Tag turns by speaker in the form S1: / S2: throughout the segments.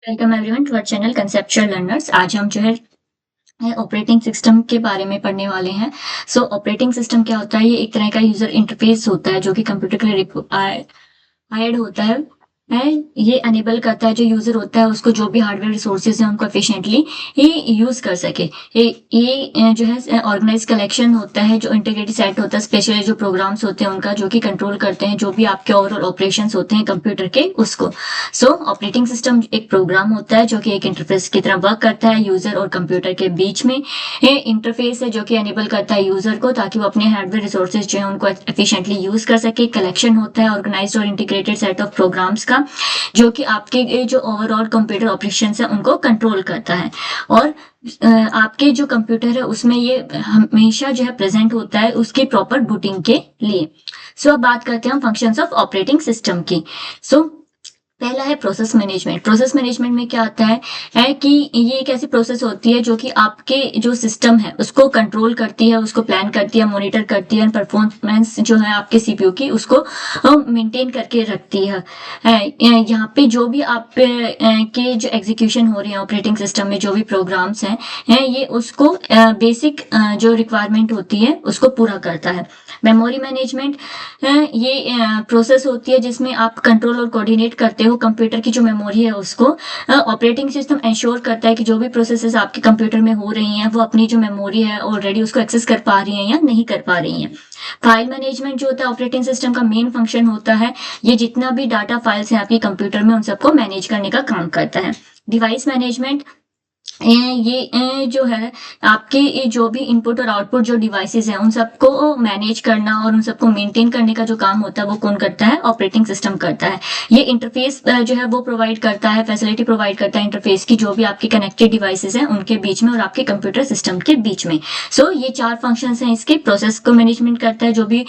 S1: Welcome everyone to our channel conceptual learners. आज हम जो है ऑपरेटिंग सिस्टम के बारे में पढ़ने वाले हैं। ऑपरेटिंग सिस्टम क्या होता है? ये एक तरह का यूजर इंटरफेस होता है जो कि कंप्यूटर के लिए हायर्ड होता है। ये अनेबल करता है जो यूजर होता है उसको जो भी हार्डवेयर रिसोर्सेज है उनको एफिशिएंटली यूज कर सके। ये जो है ऑर्गेनाइज कलेक्शन होता है जो इंटीग्रेटेड सेट होता है, स्पेशली जो प्रोग्राम्स होते हैं उनका, जो कि कंट्रोल करते हैं जो भी आपके ओवरऑल ऑपरेशंस होते हैं कंप्यूटर के उसको। ऑपरेटिंग सिस्टम एक प्रोग्राम होता है जो कि एक इंटरफेस की तरह वर्क करता है यूजर और कंप्यूटर के बीच में। ये इंटरफेस है जो कि एनेबल करता है यूजर को ताकि वो अपने हार्डवेयर रिसोर्सेज जो है उनको एफिशिएंटली यूज कर सके। कलेक्शन होता है ऑर्गेनाइज्ड और इंटीग्रेटेड सेट ऑफ प्रोग्राम्स का जो कि आपके जो ओवरऑल कंप्यूटर ऑपरेशंस है उनको कंट्रोल करता है। और आपके जो कंप्यूटर है उसमें ये हमेशा जो है प्रेजेंट होता है उसकी प्रॉपर बूटिंग के लिए। अब बात करते हैं हम फंक्शंस ऑफ ऑपरेटिंग सिस्टम की। पहला है प्रोसेस मैनेजमेंट। प्रोसेस मैनेजमेंट में क्या आता है कि ये एक ऐसी प्रोसेस होती है जो कि आपके जो सिस्टम है उसको कंट्रोल करती है, उसको प्लान करती है, मॉनिटर करती है, परफॉर्मेंस जो है आपके सीपीयू की उसको मेंटेन करके रखती है। यहाँ पे जो भी आप के जो एग्जीक्यूशन हो रहे हैं ऑपरेटिंग सिस्टम में, जो भी प्रोग्राम्स हैं ये उसको बेसिक जो रिक्वायरमेंट होती है उसको पूरा करता है। मेमोरी मैनेजमेंट ये प्रोसेस होती है जिसमें आप कंट्रोल और कोऑर्डिनेट करते हो कंप्यूटर की जो मेमोरी है उसको। ऑपरेटिंग सिस्टम इंश्योर करता है कि जो भी प्रोसेसेस आपके कंप्यूटर में हो रही हैं वो अपनी जो मेमोरी है ऑलरेडी उसको एक्सेस कर पा रही हैं या नहीं कर पा रही हैं। फाइल मैनेजमेंट जो होता है ऑपरेटिंग सिस्टम का मेन फंक्शन होता है, ये जितना भी डाटा फाइल्स हैं आपके कंप्यूटर में उन सबको मैनेज करने का काम करता है। डिवाइस मैनेजमेंट ये जो है आपके जो भी इनपुट और आउटपुट जो डिवाइसेस हैं उन सबको मैनेज करना और उन सबको मेंटेन करने का जो काम होता है वो कौन करता है? ऑपरेटिंग सिस्टम करता है। ये इंटरफेस जो है वो प्रोवाइड करता है, फैसिलिटी प्रोवाइड करता है इंटरफेस की जो भी आपके कनेक्टेड डिवाइसेस हैं उनके बीच में और आपके कंप्यूटर सिस्टम के बीच में। ये 4 फंक्शन हैं इसके। प्रोसेस को मैनेजमेंट करता है, जो भी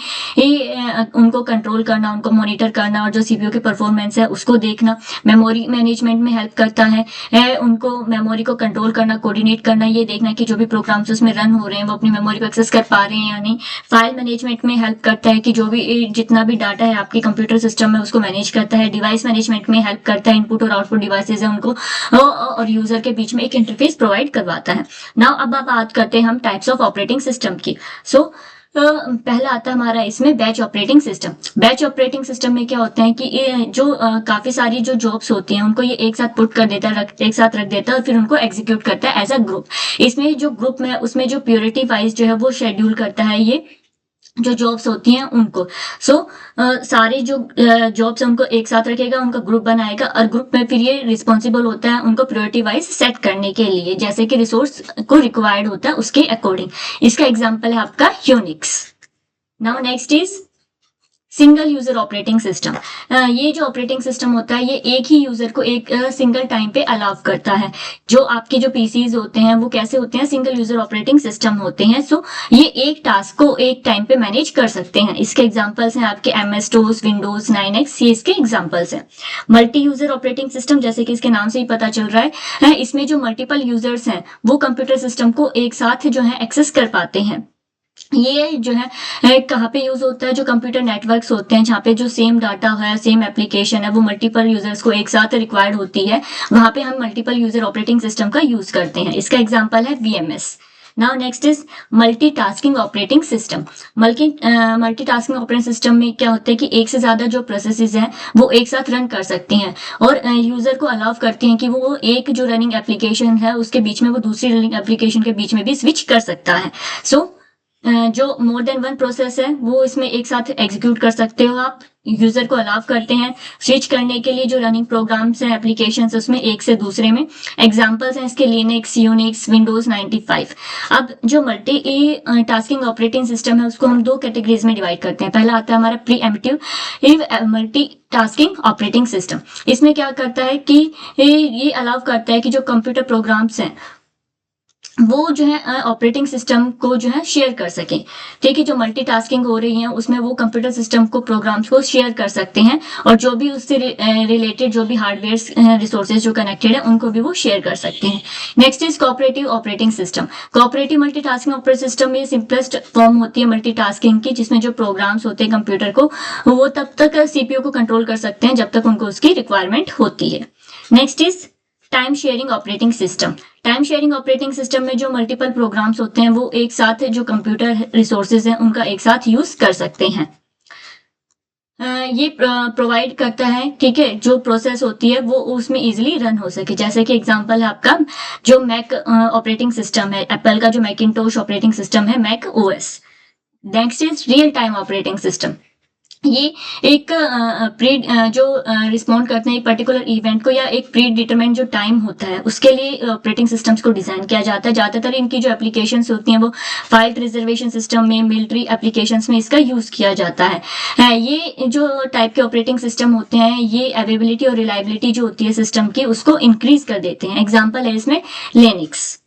S1: उनको कंट्रोल करना, उनको मॉनिटर करना और जो सीपीयू की परफॉर्मेंस है उसको देखना। मेमोरी मैनेजमेंट में हेल्प करता है उनको मेमोरी को कंट्रोल करना, कोऑर्डिनेट करना, ये देखना कि जो भी प्रोग्राम्स उसमें रन हो रहे हैं वो अपनी मेमोरी को एक्सेस कर पा रहे हैं या नहीं। फाइल मैनेजमेंट में हेल्प करता है कि जो भी जितना भी डाटा है आपके कंप्यूटर सिस्टम में उसको मैनेज करता है। डिवाइस मैनेजमेंट में हेल्प करता है, इनपुट और आउटपुट डिवाइसेज है उनको और यूजर के बीच में एक इंटरफेस प्रोवाइड करवाता है। नाउ अब बात करते हैं हम टाइप्स ऑफ ऑपरेटिंग सिस्टम की। पहला आता है हमारा इसमें batch operating system. Batch operating system में क्या होता है कि ये जो काफी सारी जो जॉब्स होती हैं उनको ये एक साथ पुट कर देता है, एक साथ रख देता है और फिर उनको एग्जीक्यूट करता है एज अ ग्रुप। इसमें जो ग्रुप में उसमें जो प्योरिटी वाइज जो है वो शेड्यूल करता है ये जो जॉब्स होती हैं उनको। सारी जो जॉब्स है उनको एक साथ रखेगा, उनका ग्रुप बनाएगा और ग्रुप में फिर ये रिस्पॉन्सिबल होता है उनको प्रायोरिटी वाइज सेट करने के लिए, जैसे कि रिसोर्स को रिक्वायर्ड होता है उसके अकॉर्डिंग। इसका एग्जाम्पल है आपका Unix. Now next is single user operating system. ये जो ऑपरेटिंग सिस्टम होता है ये एक ही यूजर को एक सिंगल टाइम पे अलाउ करता है। जो आपके जो पीसीज होते हैं वो कैसे होते हैं? सिंगल यूजर ऑपरेटिंग सिस्टम होते हैं। ये एक टास्क को एक टाइम पे मैनेज कर सकते हैं। इसके एग्जांपल्स हैं आपके MS DOS, विंडोज 9X, ये इसके एग्जांपल्स हैं। मल्टी यूजर ऑपरेटिंग सिस्टम, जैसे कि इसके नाम से ही पता चल रहा है इसमें जो मल्टीपल यूजर्स हैं वो कंप्यूटर सिस्टम को एक साथ जो है एक्सेस कर पाते हैं। ये जो है कहाँ पे यूज होता है? जो कंप्यूटर नेटवर्क्स होते हैं जहाँ पे जो सेम डाटा है, सेम एप्लीकेशन है, वो मल्टीपल यूजर्स को एक साथ रिक्वायर्ड होती है, वहां पे हम मल्टीपल यूजर ऑपरेटिंग सिस्टम का यूज करते हैं। इसका एग्जांपल है VMS। Now next is multitasking operating system. Multitasking operating system में क्या होता है कि एक से ज्यादा जो प्रोसेसेस हैं वो एक साथ रन कर सकती हैं और यूजर को अलाउ करती हैं कि वो एक जो रनिंग एप्लीकेशन है उसके बीच में वो दूसरी रनिंग एप्लीकेशन के बीच में भी स्विच कर सकता है। जो मोर देन वन प्रोसेस है वो इसमें एक साथ एग्जीक्यूट कर सकते हो आप। यूजर को अलाउ करते हैं स्विच करने के लिए जो रनिंग प्रोग्राम्स हैं, एप्लीकेशंस, उसमें एक से दूसरे में। एग्जांपल्स हैं इसके लिनक्स, यूनिक्स, विंडोज 95। अब जो मल्टी टास्किंग ऑपरेटिंग सिस्टम है उसको हम 2 कैटेगरीज में डिवाइड करते हैं। पहला आता है हमारा pre-emptive multi tasking operating system. इसमें क्या करता है कि ये अलाउ करता है कि जो कंप्यूटर प्रोग्राम्स हैं वो जो है ऑपरेटिंग सिस्टम को जो है शेयर कर सके। ठीक है, जो मल्टीटास्किंग हो रही है उसमें वो कंप्यूटर सिस्टम को प्रोग्राम्स को शेयर कर सकते हैं और जो भी उससे रिलेटेड जो भी हार्डवेयर रिसोर्सेज जो कनेक्टेड है उनको भी वो शेयर कर सकते हैं। Next is cooperative operating system. Cooperative multitasking operating system में सिंपलेस्ट फॉर्म होती है मल्टीटास्किंग की, जिसमें जो प्रोग्राम्स होते हैं कंप्यूटर को वो तब तक सीपीयू को कंट्रोल कर सकते हैं जब तक उनको उसकी रिक्वायरमेंट होती है। Next is time sharing operating system. Time sharing operating system में जो मल्टीपल प्रोग्राम्स होते हैं वो एक साथ, जो कंप्यूटर रिसोर्सेज हैं उनका एक साथ यूज कर सकते हैं। ये प्रोवाइड करता है, ठीक है, जो प्रोसेस होती है वो उसमें इजीली रन हो सके। जैसे कि एग्जांपल है आपका जो मैक ऑपरेटिंग सिस्टम है, एप्पल का जो मैकिंटोश ऑपरेटिंग सिस्टम है, Mac OS. Next is real time operating system. ये एक जो रिस्पॉन्ड करते हैं एक पर्टिकुलर इवेंट को या एक प्री डिटरमाइंड जो टाइम होता है उसके लिए ऑपरेटिंग सिस्टम्स को डिजाइन किया जाता है। ज्यादातर इनकी जो एप्लीकेशंस होती हैं वो फाइल रिजर्वेशन सिस्टम में, मिलिट्री एप्लीकेशंस में इसका यूज किया जाता है। ये जो टाइप के ऑपरेटिंग सिस्टम होते हैं ये अवेलेबिलिटी और रिलायबिलिटी जो होती है सिस्टम की उसको इंक्रीज कर देते हैं। एग्जाम्पल है इसमें लिनक्स।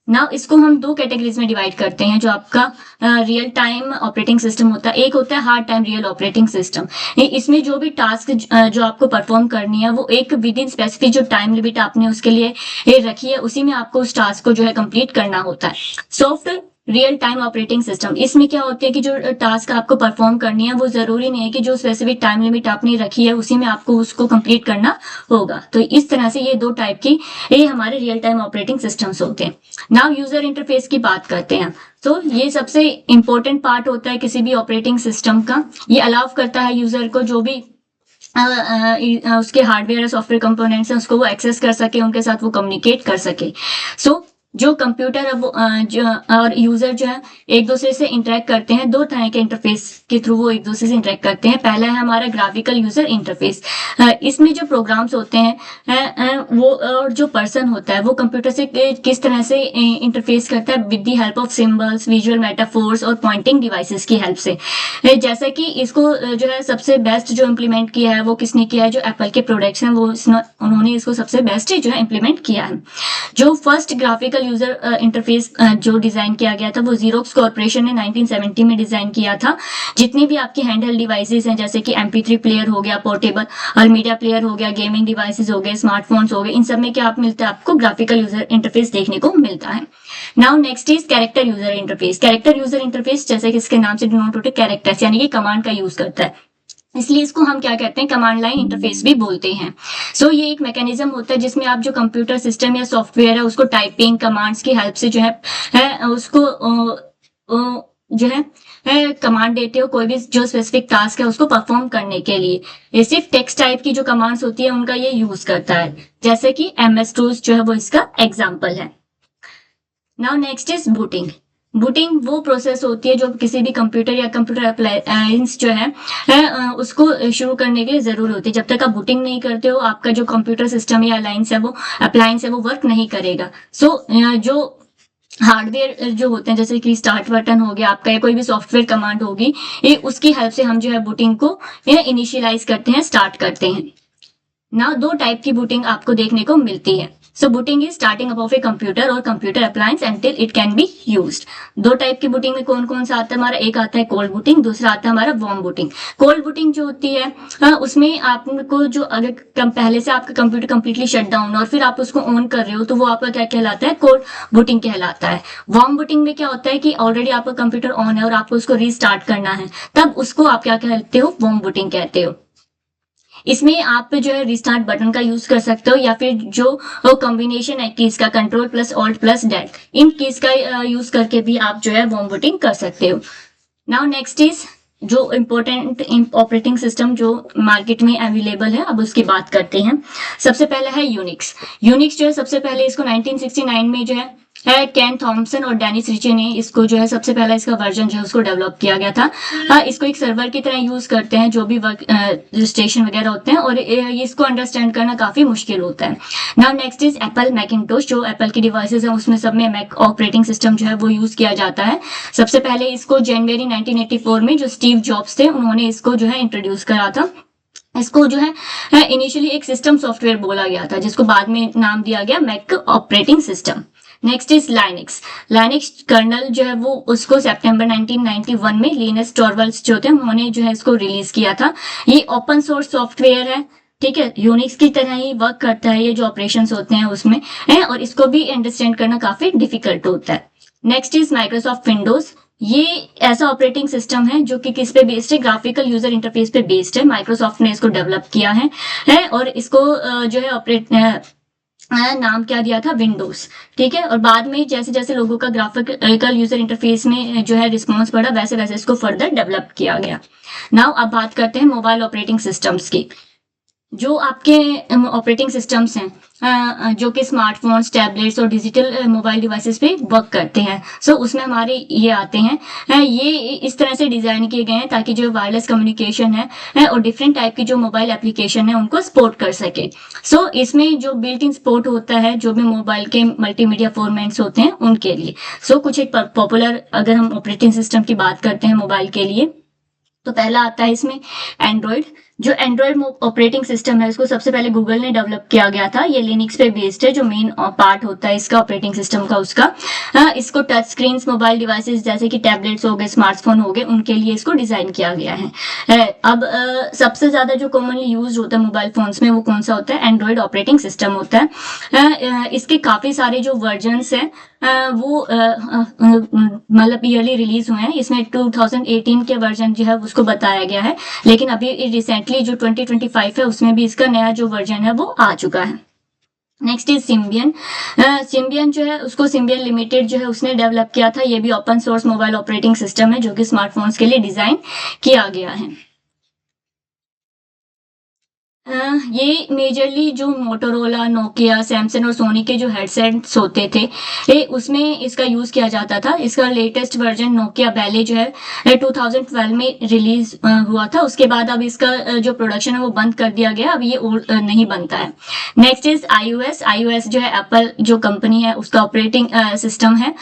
S1: नाउ इसको हम दो कैटेगरीज में डिवाइड करते हैं। जो आपका रियल टाइम ऑपरेटिंग सिस्टम होता है, एक होता है hard time real operating system. इसमें जो भी टास्क जो आपको परफॉर्म करनी है वो एक विद इन स्पेसिफिक जो टाइम लिमिट आपने उसके लिए रखी है उसी में आपको उस टास्क को जो है कंप्लीट करना होता है। Soft real time operating system, इसमें क्या होती है कि जो टास्क आपको परफॉर्म करनी है वो जरूरी नहीं है कि जो स्पेसिफिक टाइम लिमिट आपने रखी है उसी में आपको उसको कंप्लीट करना होगा। तो इस तरह से ये दो टाइप की ये हमारे रियल टाइम ऑपरेटिंग सिस्टम्स होते हैं। नाउ यूजर इंटरफेस की बात करते हैं। तो ये सबसे इंपॉर्टेंट पार्ट होता है किसी भी ऑपरेटिंग सिस्टम का। ये अलाउ करता है यूजर को जो भी उसके हार्डवेयर और सॉफ्टवेयर कंपोनेंट्स हैं उसको वो एक्सेस कर सके, उनके साथ वो कम्युनिकेट कर सके। सो जो कंप्यूटर है वो और यूजर जो है एक दूसरे से इंटरेक्ट करते हैं, दो तरह के इंटरफेस के थ्रू वो एक दूसरे से इंटरेक्ट करते हैं। पहला है हमारा ग्राफिकल यूजर इंटरफेस। इसमें जो प्रोग्राम्स होते हैं वो और जो पर्सन होता है वो कंप्यूटर से किस तरह से इंटरफेस करता है with the help of symbols, visual metaphors और पॉइंटिंग डिवाइसेस की हेल्प से। जैसा कि इसको जो है सबसे बेस्ट जो इम्प्लीमेंट किया है वो किसने किया है, जो एप्पल के प्रोडक्ट्स हैं वो उन्होंने इसको सबसे बेस्ट जो है इम्प्लीमेंट किया है। जो फर्स्ट ग्राफिकल यूजर इंटरफेस जो डिजाइन किया गया था वो जीरोक्स कॉर्पोरेशन ने 1970 में डिजाइन किया था। जितनी भी आपकी हैंडहेल्ड डिवाइसेस हैं जैसे कि MP3 प्लेयर हो गया, पोर्टेबल और मीडिया प्लेयर हो गया, गेमिंग डिवाइसेस हो गए, स्मार्टफोन्स हो गए, इन सब में क्या आप मिलता है, आपको ग्राफिकल यूजर इंटरफेस देखने को मिलता है। Now next is character user interface. Character user interface जैसे कि इसके नाम से डिनोट होते हैं कैरेक्टर्स, यानी कि कमांड का यूज करता है, इसलिए इसको हम क्या कहते हैं, कमांड लाइन इंटरफेस भी बोलते हैं। सो ये एक मैकेनिज्म होता है जिसमें आप जो कंप्यूटर सिस्टम या सॉफ्टवेयर है उसको टाइपिंग कमांड्स की हेल्प से जो है उसको जो है कमांड देते हो कोई भी जो स्पेसिफिक टास्क है उसको परफॉर्म करने के लिए। ये सिर्फ टेक्स्ट टाइप की जो कमांड्स होती है उनका ये यूज करता है, जैसे कि MS टूल्स जो है वो इसका एग्जाम्पल है। Now next is booting. Booting वो प्रोसेस होती है जो किसी भी कंप्यूटर या कंप्यूटर अप्लायंस जो है उसको शुरू करने के लिए जरूरी होती है। जब तक आप बूटिंग नहीं करते हो आपका जो कंप्यूटर सिस्टम या अप्लायंस है वो वर्क नहीं करेगा। सो जो हार्डवेयर जो होते हैं जैसे कि स्टार्ट बटन हो गया आपका या कोई भी सॉफ्टवेयर कमांड होगी, ये उसकी हेल्प से हम जो है बूटिंग को इनिशियलाइज करते हैं, स्टार्ट करते हैं। ना दो टाइप की बूटिंग आपको देखने को मिलती है। So booting is starting up of a computer और computer appliance until it can be used. दो टाइप की बूटिंग में कौन कौन सा आता है हमारा, एक आता है कोल्ड बूटिंग, दूसरा आता है हमारा वार्म बूटिंग। कोल्ड बूटिंग जो होती है उसमें आपको जो अगर पहले से आपका कंप्यूटर कंप्लीटली शट डाउन और फिर आप उसको ऑन कर रहे हो तो वो आपका क्या कहलाता है, कोल्ड बूटिंग कहलाता है। वार्म बूटिंग में क्या होता है कि ऑलरेडी आपका कंप्यूटर ऑन है और आपको उसको रीस्टार्ट करना है, तब उसको आप क्या कहते हो, वार्म बूटिंग कहते हो। इसमें आप जो है रिस्टार्ट बटन का यूज कर सकते हो या फिर जो कॉम्बिनेशन है कीज का, control plus alt plus del, इन कीज का यूज करके भी आप जो है वार्म बूटिंग कर सकते हो। नाउ नेक्स्ट इज जो इम्पोर्टेंट ऑपरेटिंग सिस्टम जो मार्केट में अवेलेबल है, अब उसकी बात करते हैं। सबसे पहले है यूनिक्स। यूनिक्स जो है सबसे पहले इसको 1969 में जो है केन थॉमसन और डेनिस रिचे ने इसको जो है सबसे पहला इसका वर्जन जो है उसको डेवलप किया गया था। इसको एक सर्वर की तरह यूज करते हैं जो भी वर्क रजिस्ट्रेशन वगैरह होते हैं और इसको अंडरस्टैंड करना काफी मुश्किल होता है। Now next is Apple Macintosh. जो एप्पल की डिवाइसेस हैं उसमें सब में मैक ऑपरेटिंग सिस्टम जो है वो यूज किया जाता है। सबसे पहले इसको जनवरी 1984 में जो स्टीव जॉब्स थे उन्होंने इसको जो है इंट्रोड्यूस करा था। इसको जो है इनिशियली एक सिस्टम सॉफ्टवेयर बोला गया था जिसको बाद में नाम दिया गया Mac operating system. Next is Linux. Linux kernel जो है वो उसको सितंबर 1991 में लिनस टॉरवल्ड्स जो थे उन्होंने जो है इसको रिलीज किया था। ये ओपन सोर्स सॉफ्टवेयर है, ठीक है, यूनिक्स की तरह ही वर्क करता है, ये जो ऑपरेशंस होते हैं उसमें है और इसको भी अंडरस्टैंड करना काफी डिफिकल्ट होता है। Next is Microsoft Windows. ये ऐसा ऑपरेटिंग सिस्टम है जो कि किस पे बेस्ड है, ग्राफिकल यूजर इंटरफेस पे बेस्ड है। माइक्रोसॉफ्ट ने इसको डेवलप किया है और इसको जो है नाम क्या दिया था, विंडोज। ठीक है, और बाद में जैसे जैसे लोगों का ग्राफिकल यूजर इंटरफेस में जो है रिस्पॉन्स बढ़ा, वैसे वैसे इसको फर्दर डेवलप किया गया। नाउ अब बात करते हैं मोबाइल ऑपरेटिंग सिस्टम्स की। जो आपके ऑपरेटिंग सिस्टम्स हैं जो कि स्मार्टफोन्स, टैबलेट्स और डिजिटल मोबाइल डिवाइसेस पे वर्क करते हैं, सो उसमें हमारे ये आते हैं। ये इस तरह से डिजाइन किए गए हैं ताकि जो वायरलेस कम्युनिकेशन है और डिफरेंट टाइप की जो मोबाइल एप्लीकेशन है उनको सपोर्ट कर सके। सो इसमें जो बिल्ट इन सपोर्ट होता है जो भी मोबाइल के मल्टीमीडिया फॉर्मेट्स होते हैं उनके लिए। सो कुछ एक पॉपुलर अगर हम ऑपरेटिंग सिस्टम की बात करते हैं मोबाइल के लिए, तो पहला आता है इसमें एंड्रॉइड। जो एंड्रॉइड ऑपरेटिंग सिस्टम है उसको सबसे पहले गूगल ने डेवलप किया गया था। ये लिनक्स पे बेस्ड है, जो मेन पार्ट होता है इसका ऑपरेटिंग सिस्टम का उसका। इसको टच स्क्रीन मोबाइल डिवाइसेस जैसे कि टैबलेट्स हो गए, स्मार्टफोन हो गए, उनके लिए इसको डिजाइन किया गया है। अब सबसे ज्यादा जो कॉमनली यूज होता है मोबाइल फोन्स में वो कौन सा होता है, एंड्रॉइड ऑपरेटिंग सिस्टम होता है। इसके काफी सारे जो वर्जन्स हैं वो मतलब ईयरली रिलीज हुए हैं। इसमें 2018 के वर्जन जो है उसको बताया गया है, लेकिन अभी रिसेंटली जो 2025 है उसमें भी इसका नया जो वर्जन है वो आ चुका है। Next is Symbian. सिम्बियन जो है उसको सिम्बियन लिमिटेड जो है उसने डेवलप किया था। ये भी open source mobile operating system है जो कि स्मार्टफोन्स के लिए डिजाइन किया गया है। ये मेजरली जो मोटोरोला, नोकिया, सैमसंग और सोनी के जो हेडसेट्स होते थे उसमें इसका यूज किया जाता था। इसका लेटेस्ट वर्जन नोकिया बैले जो है 2012 में रिलीज हुआ था। उसके बाद अब इसका जो प्रोडक्शन है वो बंद कर दिया गया, अब ये नहीं बनता है। Next is iOS। iOS जो है एप्पल जो कंपनी है उसका ऑपरेटिंग सिस्टम है।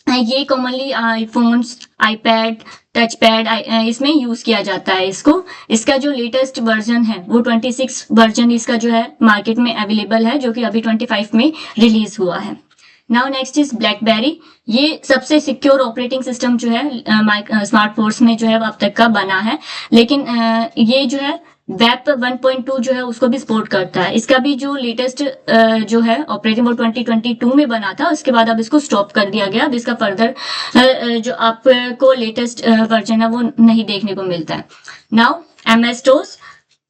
S1: ये commonly iPhones, iPad, touch pad इसमें यूज किया जाता है इसको। इसका जो लेटेस्ट वर्जन है वो 26 वर्जन इसका जो है मार्केट में अवेलेबल है, जो कि अभी 25 में रिलीज हुआ है। Now next is blackberry. ये सबसे सिक्योर ऑपरेटिंग सिस्टम जो है स्मार्टफोन्स में जो है अब तक का बना है, लेकिन ये जो है वेब 1.2 जो है उसको भी सपोर्ट करता है। इसका भी जो लेटेस्ट जो है ऑपरेटिंग वो 2022 में बना था, उसके बाद अब इसको स्टॉप कर दिया गया। अब इसका फर्दर जो आपको लेटेस्ट वर्जन है वो नहीं देखने को मिलता है। नाउ MS DOS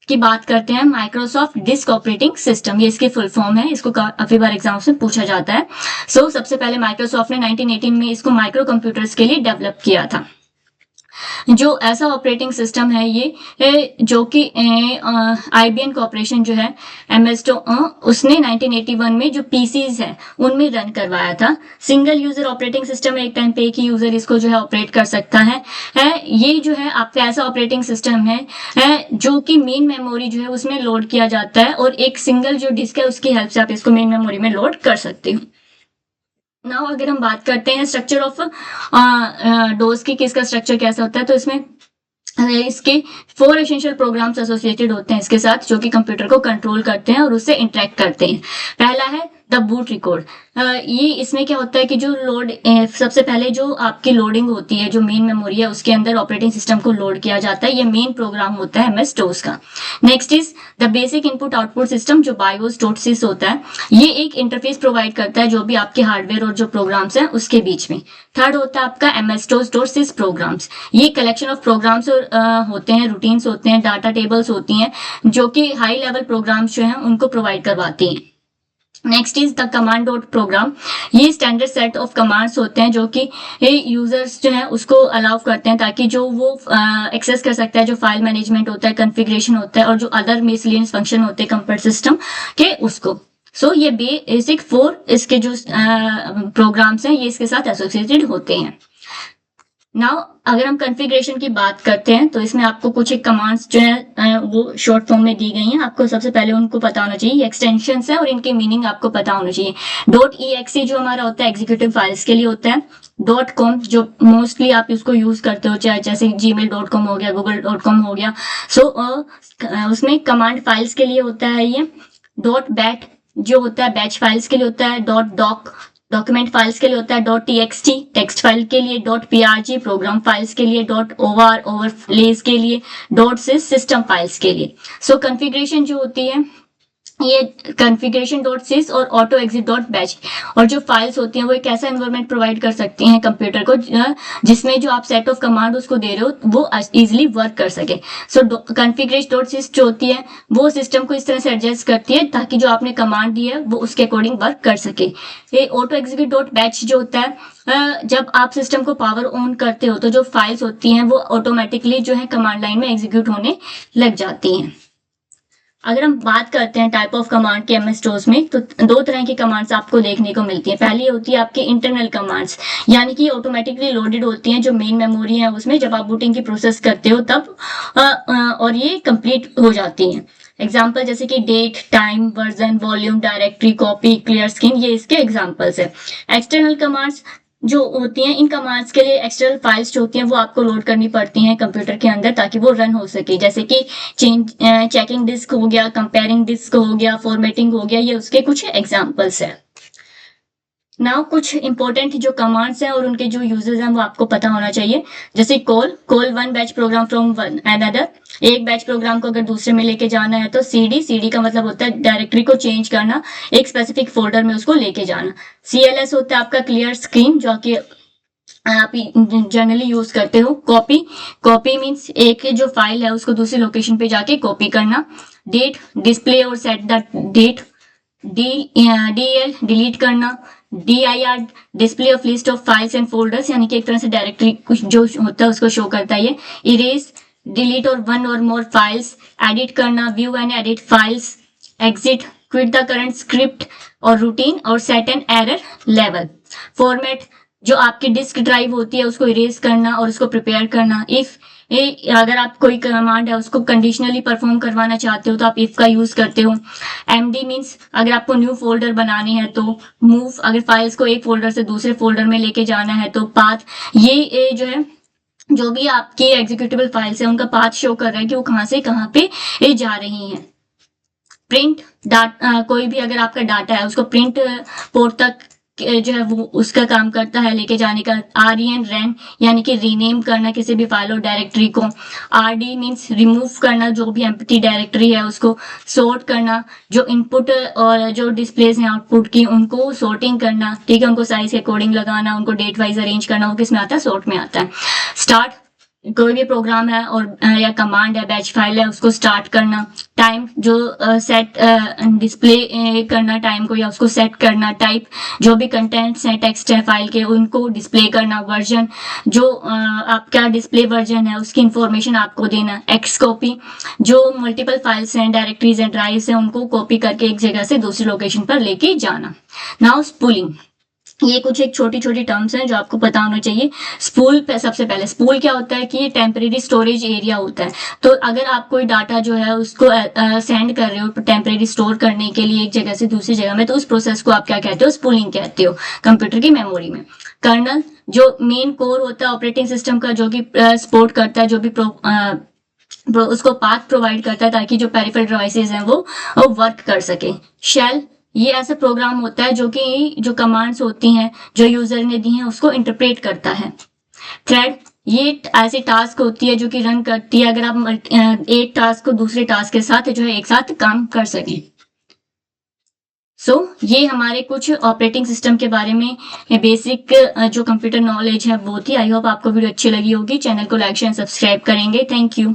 S1: की बात करते हैं, माइक्रोसॉफ्ट डिस्क ऑपरेटिंग सिस्टम, ये इसकी फुल फॉर्म है। इसको काफी बार एग्जाम में पूछा जाता है। सबसे पहले माइक्रोसॉफ्ट ने 1918 में इसको माइक्रो कंप्यूटर्स के लिए डेवलप किया था। जो ऐसा ऑपरेटिंग सिस्टम है ये जो कि IBM कॉर्पोरेशन जो है MS DOS उसने 1981 में जो PCs है उनमें रन करवाया था। सिंगल यूजर ऑपरेटिंग सिस्टम, एक टाइम पे एक ही यूजर इसको जो है ऑपरेट कर सकता है। ये जो है आपका ऐसा ऑपरेटिंग सिस्टम है जो कि मेन मेमोरी जो है उसमें लोड किया जाता है और एक सिंगल जो डिस्क है उसकी हेल्प से आप इसको मेन मेमोरी में लोड कर सकते हो। नाउ अगर हम बात करते हैं स्ट्रक्चर ऑफ डोज की, किसका स्ट्रक्चर कैसा होता है, तो इसमें इसके 4 एसेंशियल प्रोग्राम्स एसोसिएटेड होते हैं इसके साथ, जो कि कंप्यूटर को कंट्रोल करते हैं और उससे इंटरेक्ट करते हैं। पहला है द बूट रिकॉर्ड। ये इसमें क्या होता है कि जो लोड सबसे पहले जो आपकी लोडिंग होती है, जो मेन मेमोरी है उसके अंदर ऑपरेटिंग सिस्टम को लोड किया जाता है। ये मेन प्रोग्राम होता है MS DOS का। Next is the basic input output system, जो BIOS.sys होता है। ये एक इंटरफेस प्रोवाइड करता है जो भी आपके हार्डवेयर और जो प्रोग्राम्स हैं उसके बीच में। थर्ड होता है आपका MS DOS.sys प्रोग्राम्स। ये कलेक्शन ऑफ प्रोग्राम्स होते हैं, रूटीन्स होते हैं, डाटा टेबल्स होती हैं, जो कि हाई लेवल प्रोग्राम्स जो हैं उनको प्रोवाइड करवाती हैं। Next is the command dot program. ये स्टैंडर्ड सेट ऑफ कमांड्स होते हैं जो कि यूजर्स जो है उसको अलाउ करते हैं ताकि जो वो एक्सेस कर सकता है, जो फाइल मैनेजमेंट होता है, कॉन्फ़िगरेशन होता है और जो अदर मिसलेनियस फंक्शन होते हैं कंप्यूटर सिस्टम के उसको। ये बेसिक 4 इसके जो प्रोग्राम्स हैं ये इसके साथ एसोसिएटेड होते हैं। नाउ अगर हम कॉन्फ़िगरेशन की बात करते हैं तो इसमें आपको कुछ एक कमांड्स जो है वो शॉर्ट फॉर्म में दी गई हैं। आपको सबसे पहले उनको पता होना चाहिए, एक्सटेंशंस है और इनके मीनिंग आपको पता होना चाहिए। .exe जो हमारा होता है एग्जीक्यूटिव फाइल्स के लिए होता है। .com जो मोस्टली आप इसको यूज करते हो, चाहे जैसे gmail.com हो गया, google.com हो गया। उसमें कमांड फाइल्स के लिए होता है ये। .bat जो होता है बैच फाइल्स के लिए होता है। .doc डॉक्यूमेंट फाइल्स के लिए होता है। .txt टेक्स्ट फाइल के लिए। .prg प्रोग्राम फाइल्स के लिए। .or ओवरलेस के लिए। .sys सिस्टम फाइल्स के लिए। कॉन्फ़िगरेशन जो होती है ये कॉन्फ़िगरेशन डॉट सिस और ऑटो एग्जिट डॉट बैच, और जो फाइल्स होती हैं वो एक ऐसा एनवायरनमेंट प्रोवाइड कर सकती हैं कंप्यूटर को जिसमें जो आप सेट ऑफ कमांड उसको दे रहे हो वो इजीली वर्क कर सके। सो कॉन्फ़िगरेशन डॉट सिस जो होती है वो सिस्टम को इस तरह से एडजस्ट करती है ताकि जो आपने कमांड दी है वो उसके अकॉर्डिंग वर्क कर सके। ये ऑटो एग्जीक्यूट डॉट बैच जो होता है, जब आप सिस्टम को पावर ऑन करते हो तो जो फाइल्स होती हैं वो ऑटोमेटिकली जो है कमांड लाइन में एग्जीक्यूट होने लग जाती हैं। अगर हम बात करते हैं टाइप ऑफ कमांड के एमएस डोस में, तो दो तरह की कमांड्स आपको देखने को मिलती हैं। पहली होती है आपकी इंटरनल कमांड्स, यानी कि ऑटोमेटिकली लोडेड होती हैं जो मेन मेमोरी है उसमें जब आप बूटिंग की प्रोसेस करते हो तब और ये कंप्लीट हो जाती हैं। एग्जाम्पल जैसे कि date, time, version, volume, directory, copy, clear screen, ये इसके एग्जाम्पल्स है। एक्सटर्नल कमांड्स जो होती हैं, इन कमांड्स के लिए एक्सटर्नल फाइल्स जो होती हैं वो आपको लोड करनी पड़ती हैं कंप्यूटर के अंदर ताकि वो रन हो सके, जैसे कि चेकिंग डिस्क हो गया, कंपेयरिंग डिस्क हो गया, फॉर्मेटिंग हो गया, ये उसके कुछ एग्जाम्पल्स हैं। नाउ कुछ इंपॉर्टेंट जो कमांड्स हैं और उनके जो यूजेस हैं वो आपको पता होना चाहिए। जैसे call one batch program from one another, एक बैच प्रोग्राम को अगर दूसरे में लेके जाना है तो सीडी का मतलब होता है डायरेक्टरी को चेंज करना, एक स्पेसिफिक फोल्डर में उसको लेके जाना। सीएलएस होता है आपका क्लियर स्क्रीन जो कि आप जनरली यूज करते हो। कॉपी मीन्स एक जो फाइल है उसको दूसरी लोकेशन पे जाके कॉपी करना। डेट, डिस्प्ले और set the date. DL, delete करना। DIR, display of list of files and folders, यानी कि एक तरह से डायरेक्टरी कुछ जो होता है उसको शो करता है ये। इरेज, डिलीट और वन और मोर फाइल्स। एडिट करना, view and edit files. Exit, quit the current script और रूटीन। और set an error level. Format, जो आपकी डिस्क ड्राइव होती है उसको इरेज करना और उसको प्रिपेयर करना। इफ अगर आप कोई कमांड है उसको कंडीशनली परफॉर्म करवाना चाहते हो तो आप इफ का यूज करते हो। एमडी मीन्स अगर आपको न्यू फोल्डर बनानी है तो। मूव, अगर फाइल्स को एक फोल्डर से दूसरे फोल्डर में लेके जाना है तो। पाथ, ये जो है जो भी आपकी एग्जीक्यूटेबल फाइल्स है उनका पाथ शो कर रहा है कि वो कहाँ से कहाँ पे जा रही हैं। प्रिंट, कोई भी अगर आपका डाटा है उसको प्रिंट पोर्ट तक जो है वो उसका काम करता है लेके जाने का। REN, रैन, यानी कि रीनेम करना किसी भी फाइल और डायरेक्टरी को। RD मीन्स रिमूव करना जो भी एम्प्टी डायरेक्टरी है उसको। सॉर्ट करना, जो इनपुट और जो डिस्प्लेस हैं आउटपुट की उनको सॉर्टिंग करना, ठीक है, उनको साइज के अकॉर्डिंग लगाना, उनको डेट वाइज अरेंज करना, वो किस में आता है, सॉर्ट में आता है। स्टार्ट, कोई भी प्रोग्राम है और या कमांड है, बैच फाइल है, उसको स्टार्ट करना। टाइम, जो सेट डिस्प्ले करना टाइम को या उसको सेट करना। टाइप, जो भी कंटेंट्स हैं टेक्स्ट है फाइल के उनको डिस्प्ले करना। वर्जन, जो आपका डिस्प्ले वर्जन है उसकी इंफॉर्मेशन आपको देना। एक्स कॉपी, जो मल्टीपल फाइल्स हैं, डायरेक्टरीज हैं, ड्राइव्स हैं, उनको कॉपी करके एक जगह से दूसरी लोकेशन पर लेके जाना। नाउ स्पूलिंग, ये कुछ एक छोटी छोटी टर्म्स हैं जो आपको पता होना चाहिए। स्पूल, सबसे पहले स्पूल क्या होता है कि ये टेम्परेरी स्टोरेज एरिया होता है। तो अगर आप कोई डाटा जो है उसको सेंड कर रहे हो टेम्परेरी स्टोर करने के लिए एक जगह से दूसरी जगह में, तो उस प्रोसेस को आप क्या कहते हो, स्पूलिंग कहते हो कंप्यूटर की मेमोरी में। कर्नल, जो मेन कोर होता है ऑपरेटिंग सिस्टम का, जो कि सपोर्ट करता है जो भी उसको पाथ प्रोवाइड करता है ताकि जो पेरिफेरल डिवाइसेस हैं वो वर्क कर सके। शेल, ये ऐसा प्रोग्राम होता है जो कि जो कमांड्स होती हैं जो यूजर ने दी हैं उसको इंटरप्रेट करता है। थ्रेड, ये ऐसी टास्क होती है जो कि रन करती है अगर आप एक टास्क को दूसरे टास्क के साथ जो है एक साथ काम कर सकें। ये हमारे कुछ ऑपरेटिंग सिस्टम के बारे में बेसिक जो कंप्यूटर नॉलेज है वो थी। आई होप आपको वीडियो अच्छी लगी होगी। चैनल को लाइक शेयर सब्सक्राइब करेंगे। Thank you.